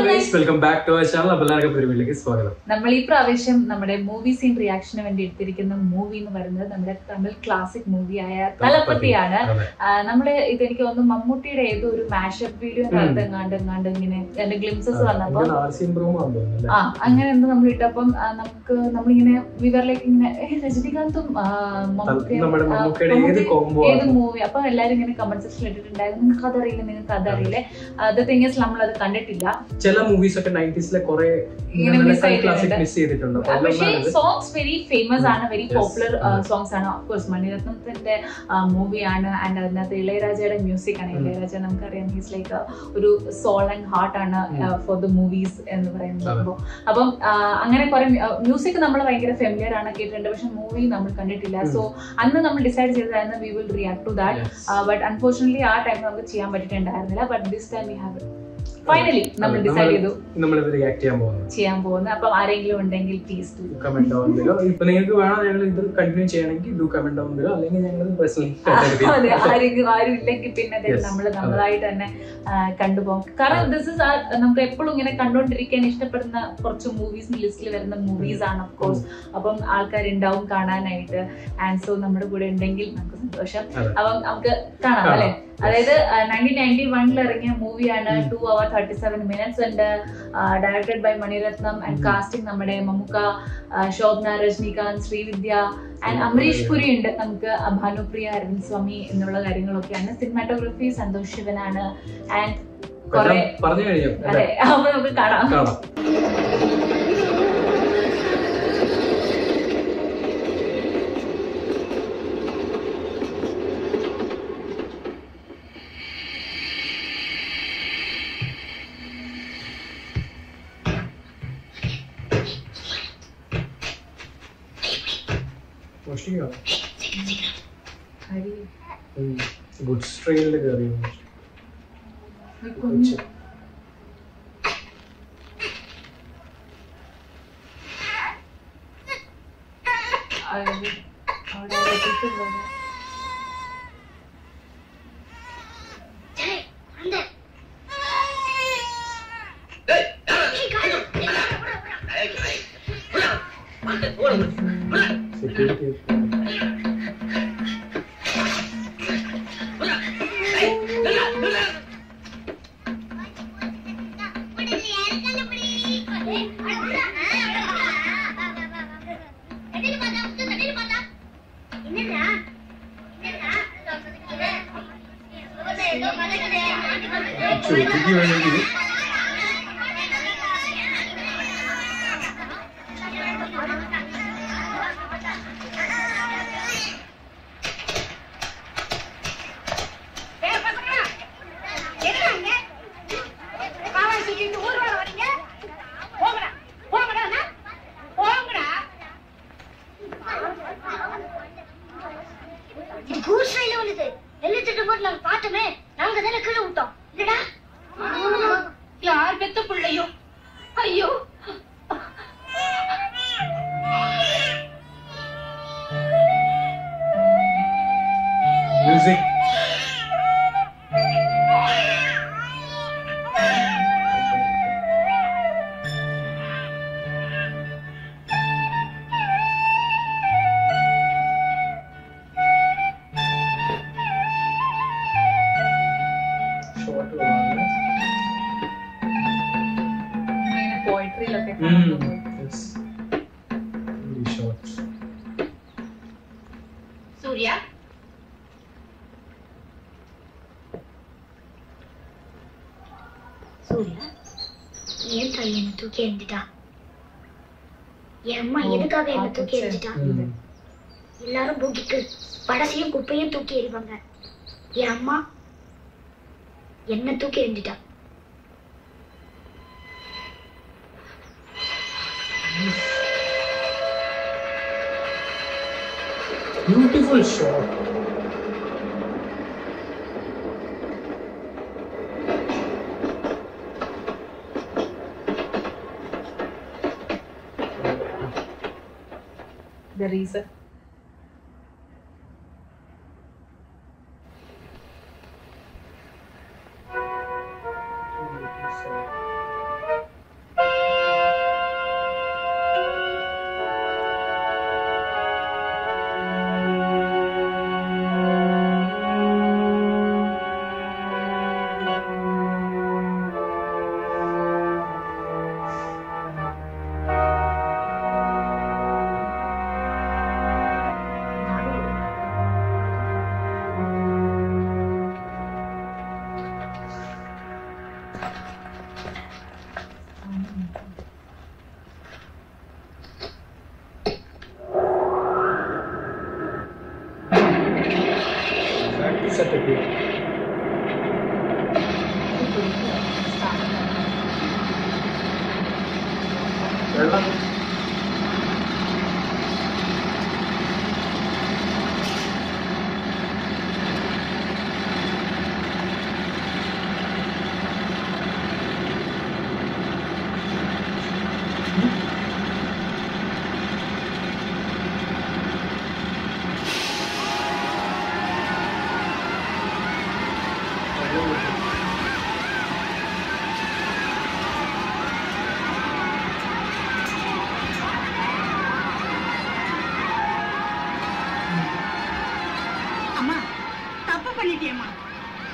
Welcome back to channel. എല്ലാവർക്കും പരിപാടിയിലേക്ക് സ്വാഗതം. നമ്മൾ ഈ പ്രാവശ്യം നമ്മുടെ മൂവി സീൻ റിയാക്ഷന് വേണ്ടി എടുത്തിരിക്കുന്ന മൂവി എന്ന് പറയുന്നത് നമ്മുടെ തമിഴ് ക്ലാസിക് മൂവിയായ തലപ്പത്തിയാണ്. നമ്മള് ഇതെനിക്ക് തോന്നുന്നു മമ്മൂട്ടിയുടെ ഏതോ ഒരു മാഷപ്പ് വീഡിയോ എങ്ങാണ്ട് ഇങ്ങനെ എന്റെ ഗ്ലിംസസ് വന്നപ്പോ അങ്ങനെ എന്തോ നമ്മൾ ഇട്ടപ്പം നമ്മളിങ്ങനെ വിവറിലേക്ക് ഇങ്ങനെ രജനികാന്തും ഏത് മൂവി അപ്പൊ എല്ലാരും ഇങ്ങനെ കമന്റ് സെക്ഷനിൽ ഇട്ടിട്ടുണ്ടായിരുന്നു, നിങ്ങൾക്ക് അതറിയില്ലേ. അത് തിങ് ഇസ് നമ്മൾ അത് കണ്ടിട്ടില്ല. ചില മൂവീസ് ഒക്കെ 90s കുറെ മിസ് ചെയ്തിട്ടുണ്ട്. പക്ഷേ സോങ്സ് വെരി ഫേമസ് ആണ്, വെരി പോപ്പുലർ സോങ്സ് ആണ്. ഓഫ്കോഴ്സ് മണിരത്നത്തിന്റെ മൂവിയാണ് ആൻഡ് അതിനകത്ത് ഇളയരാജയുടെ മ്യൂസിക് ആണ്. ഇളയരാജ നമുക്കറിയാം ഹീസ് ലൈക്ക് ഒരു സോൾ ആൻഡ് ഹാർട്ട് ആണ് ഫോർ ദ മൂവീസ് എന്ന് പറയുന്നത്. അപ്പം അങ്ങനെ കുറെ മ്യൂസിക് നമ്മൾ ഭയങ്കര ഫെമിലിയർ ആണ്, കേട്ടിട്ടുണ്ട്, പക്ഷെ മൂവി നമ്മൾ കണ്ടിട്ടില്ല. സോ അന്ന് നമ്മൾ ഡിസൈഡ് ചെയ്തതായിരുന്നു we will react to that. But unfortunately ആ ടൈം നമുക്ക് ചെയ്യാൻ പറ്റിയിട്ടുണ്ടായിരുന്നില്ല. But this time we have finally നമ്മൾ ഡിസൈഡ് ചെയ്തു ചെയ്യാൻ പോകുന്നത്. അപ്പം ആരെങ്കിലും ഉണ്ടെങ്കിൽ please do comment down below. ഇപ്പൊ നിങ്ങൾക്ക് വേണം ഞങ്ങൾ ഇത് കണ്ടിന്യൂ ചെയ്യണമെങ്കിൽ ഡു കമന്റ് ഡൗൺ ബിലോ, അല്ലെങ്കിൽ ഞങ്ങൾ അതെ ആരും ഇല്ലെങ്കിൽ പിന്നെ നമ്മളായിട്ട് തന്നെ കണ്ടുപോകും. കാരണം ദിസ് ഇസ് നമുക്ക് എപ്പോഴും ഇങ്ങനെ കണ്ടുകൊണ്ടിരിക്കാൻ ഇഷ്ടപ്പെടുന്ന കുറച്ച് മൂവീസ് ലിസ്റ്റിൽ വരുന്ന മൂവീസ് ആണ് ഓഫ്കോഴ്സ്. അപ്പം ആൾക്കാരുണ്ടാവും കാണാനായിട്ട്. ആൻഡ് സോ നമ്മുടെ കൂടെ ഉണ്ടെങ്കിൽ നമുക്ക് സന്തോഷം. അപ്പം നമുക്ക് കാണാം അല്ലെ. അതായത് 1991 ഇറങ്ങിയ മൂവിയാണ്. 2 hours 37 minutes and directed by Mani Ratnam and casting നമ്മുടെ മമ്മുക്ക, ശോഭന, രജനികാന്ത്, ശ്രീവിദ്യ ആൻഡ് അമരീഷ് പുരി ഉണ്ട്. നമുക്ക് ഭാനുപ്രിയ, അരവിന്ദ് സ്വാമി എന്നുള്ള കാര്യങ്ങളൊക്കെയാണ്. സിനിമാറ്റോഗ്രഫി സന്തോഷ് ശിവനാണ്. ആൻഡ് കുറെ അതെ, അപ്പൊ നമുക്ക് കാണാം. ഗുഡ്സ് ട്രെയിനിൽ കയറി സെക്യൂരിറ്റി. யார் பெத்த பிள்ளையோ? ஐயோ, மியூசிக் சூர்யா, சூர்யா ஏன் தாய் என்ன தூக்கி எறிஞ்சிட்டா? என் அம்மா எதுக்காக என்ன தூக்கி எறிஞ்சிட்டா? எல்லாரும் பூக்கிக்கு படசையும் குப்பையும் தூக்கி எறிவாங்க. என் அம்மா என்ன தூக்கி எறிஞ்சிட்டா. Beautiful shot. The reason. വെള്ളം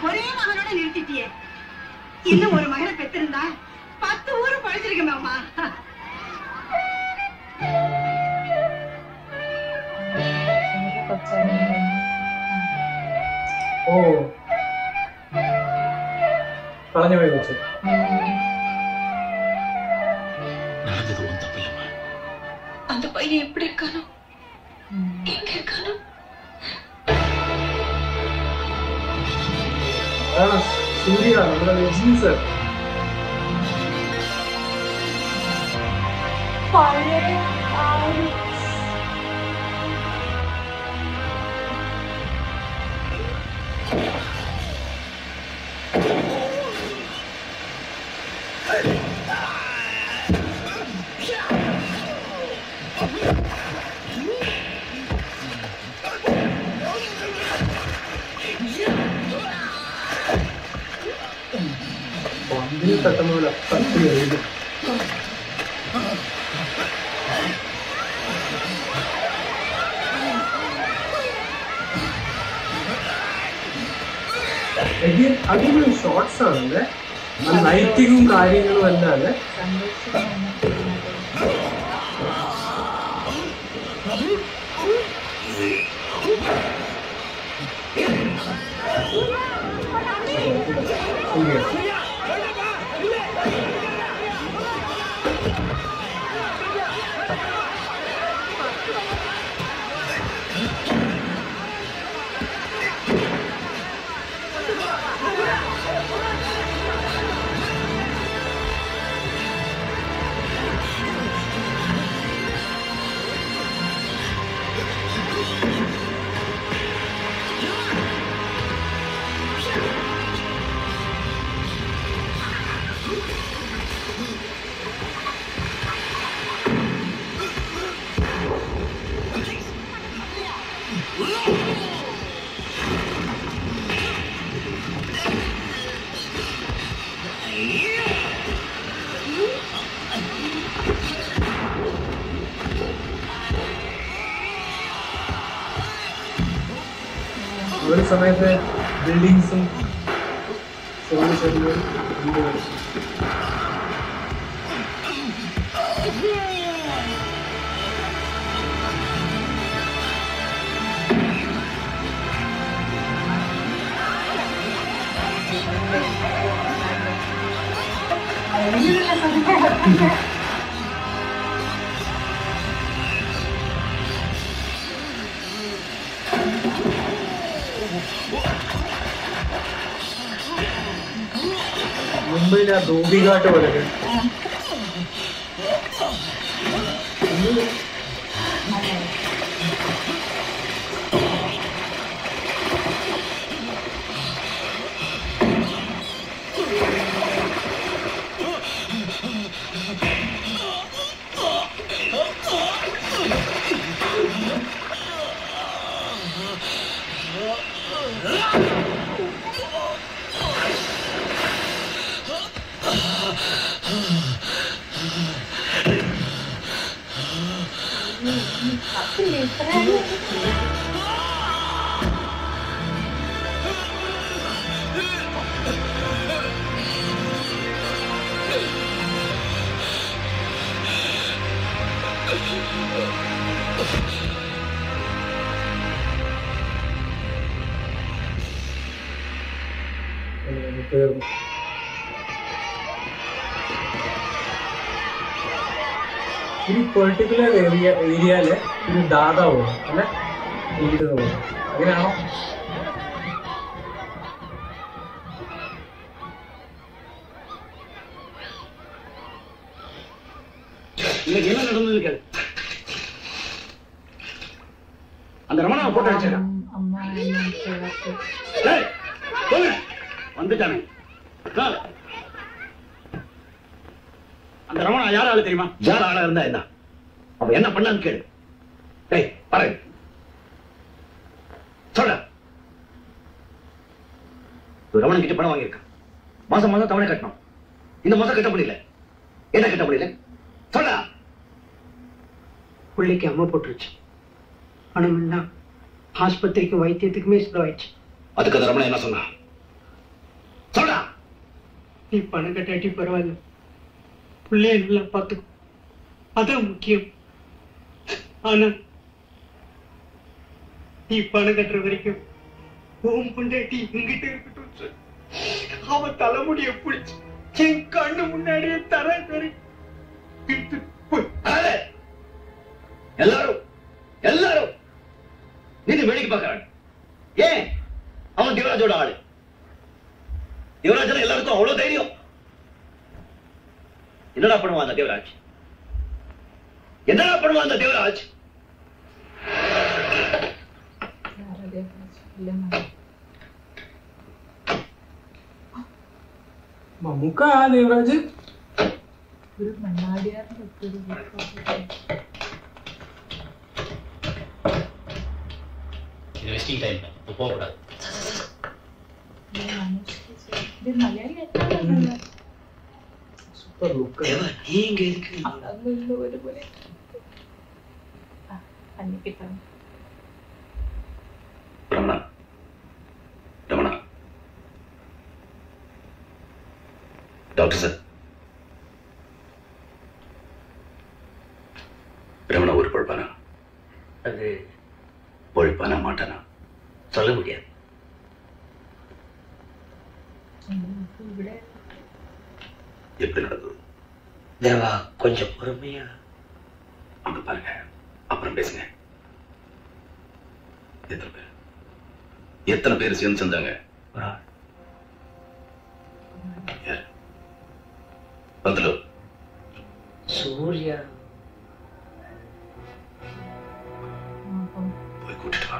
ஒரே மகனோட நிறுத்திட்டியே. இன்னும் ஒரு மகனை பெற்றிருந்தா 10 ஊரு பழிச்சிருக்கேன் அம்மா. ஓ കളഞ്ഞു പോയി വെച്ച് நடந்தது ஒன் தப்பில்லம்மா. அந்த பையன் எப்படி இருக்கானோ எங்க இருக்கானோ അതാണ് സൂര്യ നമ്മുടെ രജനി സർ. പന്തിൽ തട്ടുന്ന പോലെ തട്ടി എഴുതി അടിപൊളി ഷോർട്സ് ആണല്ലേ, ലൈറ്റിങ്ങും കാര്യങ്ങളും അല്ലാതെ. ഒരു സമയത്ത് ബിൽഡിങ്സും മുംബൈയിലെ ആ ധോബിഘാട്ട് പോലെ തീർന്നു. ഒരു പെർട്ടിക്കുലർ ഏരിയയില് ഒരു ദാതാവ് അല്ലെ ലീഡർ പോകും, അങ്ങനെയാണോ? இன்னைக்கு என்ன நடந்தது கேளு. அந்த ரமணாவை போட்டு அடிச்சா அம்மா வந்துட்டானே. அந்த ரமணா யார் ஆளு தெரியுமா? யார் ஆளா இருந்தா என்ன, அவன் என்ன பண்ணான்னு கேளு. டேய் பாரு சொல்ல. ரமணன் கிட்ட பணம் வாங்கியிருக்கான், மாசம் மாசம் தவணை கட்டணும். இந்த மாசம் கட்ட முடியல. என்ன கட்ட முடியல சொல்ல. பிள்ளைக்கு அம்மா போட்டுருச்சு. பணம் எல்லாம் ஆஸ்பத்திரிக்கு வைத்தியத்துக்குமே செலவாயிடுச்சு. அதுக்கு அந்த ரமணன் என்ன சொன்னா சொல்ல. நீ பணம் கட்டாட்டி பரவாயில்ல, பிள்ளைய நல்லா பார்த்துக்கும், அதான் முக்கியம். ஆனா நீ பணம் கட்டுற வரைக்கும் ஓம் பொண்டாட்டி எங்கிட்ட இருக்கட்டும் சார். அவன் தலைமுடிய பிடிச்சு என் கண்ணு முன்னாடியே தர எல்லாரும் எல்லாரும் நீங்க வேடிக்கை பார்க்கறாங்க. ஏன்? அவன் தேவராஜோட ஆளு. தேவராஜன் எல்லாருக்கும் அவ்வளவு தைரியம். என்னடா பண்ணுவான் அந்த தேவராஜ்? என்னடா பண்ணுவான் அந்த தேவராஜ்? மம்முக்கா தேவராஜ் இது வெஸ்டிங் டைம், போக கூடாது. Super look. நீங்க இருக்கு ரமணா, ரமணா டாக்டர் சார், ரமணா ஒரு பொழுப்பானா? அது பொழுப்பானா மாட்டானா சொல்ல முடியாது. எப்படி நடந்தது தேவா? கொஞ்சம் பொறுமையா அங்க பாருங்க, அப்புறம் பேசுங்க. எத்தனை பேர் சேர்ந்து செஞ்சாங்க? பந்துலு சூர்யா போய் கூட்டிட்டு வா.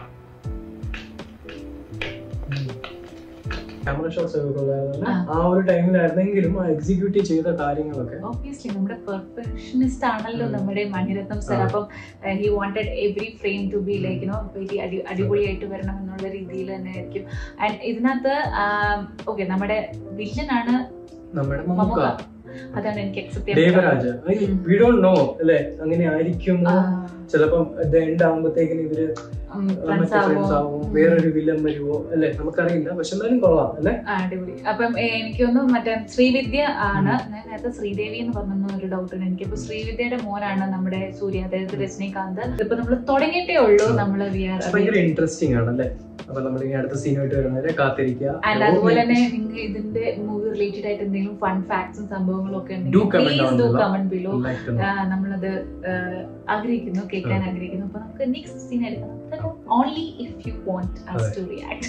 ക്യാമറ ഷോട്ട്സ് ഒക്കെ ഉള്ളതായിരുന്നു. ആ ഒരു ടൈമിലായിരുന്നെങ്കിലും ആ എക്സിക്യൂട്ടീവ് ചെയ്ത കാര്യങ്ങളൊക്കെ ഓബ്വിയസ്ലി നമ്മുടെ പെർഫെക്ഷനിസ്റ്റ് ആണല്ലോ നമ്മുടെ മണിരത്നം സർ. അപ്പം he wanted every frame to be like you know very അടിപൊളിയായിട്ട് വരണം എന്നുള്ള രീതിയിൽ തന്നെ ആയിരിക്കും. ആൻഡ് ഇതിനകത്ത് ഓക്കെ നമ്മുടെ വില്ലനാണ് നമ്മുടെ മമ്മുക്ക, അതാണ് എനിക്ക് അക്സെപ്റ്റ് ചെയ്യാൻ ദേവരാജ്. വി ഡോണ്ട് നോ അല്ലേ, അങ്ങനെ ആയിരിക്കും. ചിലപ്പം എൻഡ് ആകുമ്പോഴത്തേക്കിന് ഇവര് ഫ്രണ്ട്സ് ആവും, വേറൊരു വില്ലൻ വരുവോ അല്ലെ, നമുക്കറിയില്ല. പക്ഷെ എന്നാലും കൊള്ളാം അല്ലെ, അടിപൊളി. അപ്പം എനിക്കൊന്ന് മറ്റേ ശ്രീവിദ്യ ആണ്, ഞാൻ നേരത്തെ ശ്രീദേവി എന്ന് പറഞ്ഞ ഒരു ഡൗട്ട് ഉണ്ട് എനിക്ക്. അപ്പൊ ശ്രീവിദ്യയുടെ മോനാണ് നമ്മുടെ സൂര്യ, അതായത് രജനീകാന്ത്. ഇപ്പൊ നമ്മൾ തുടങ്ങിയിട്ടേ ഉള്ളൂ. നമ്മള് ഭയങ്കര ഇൻട്രസ്റ്റിംഗ് ആണ് അല്ലെ. അപ്പൊ നമ്മൾ ഇനി അടുത്ത സീനുമായിട്ട് വരുന്നവരെ കാത്തിരിക്കുക. ആൻഡ് അതുപോലെ തന്നെ നിങ്ങൾ ഇതിന്റെ മൂവി റിലേറ്റഡ് ആയിട്ട് എന്തെങ്കിലും ഫൺ ഫാക്ട്സും സംഭവങ്ങളും ഒക്കെ ഉണ്ടെങ്കിൽ പ്ലീസ് ഡു കമന്റ് ബിലോ. നമ്മളത് ആഗ്രഹിക്കുന്നു, കേൾക്കാൻ ആഗ്രഹിക്കുന്നു. അപ്പൊ നമുക്ക് നെക്സ്റ്റ് സീൻ എടുക്കണം. Only if you want us to react.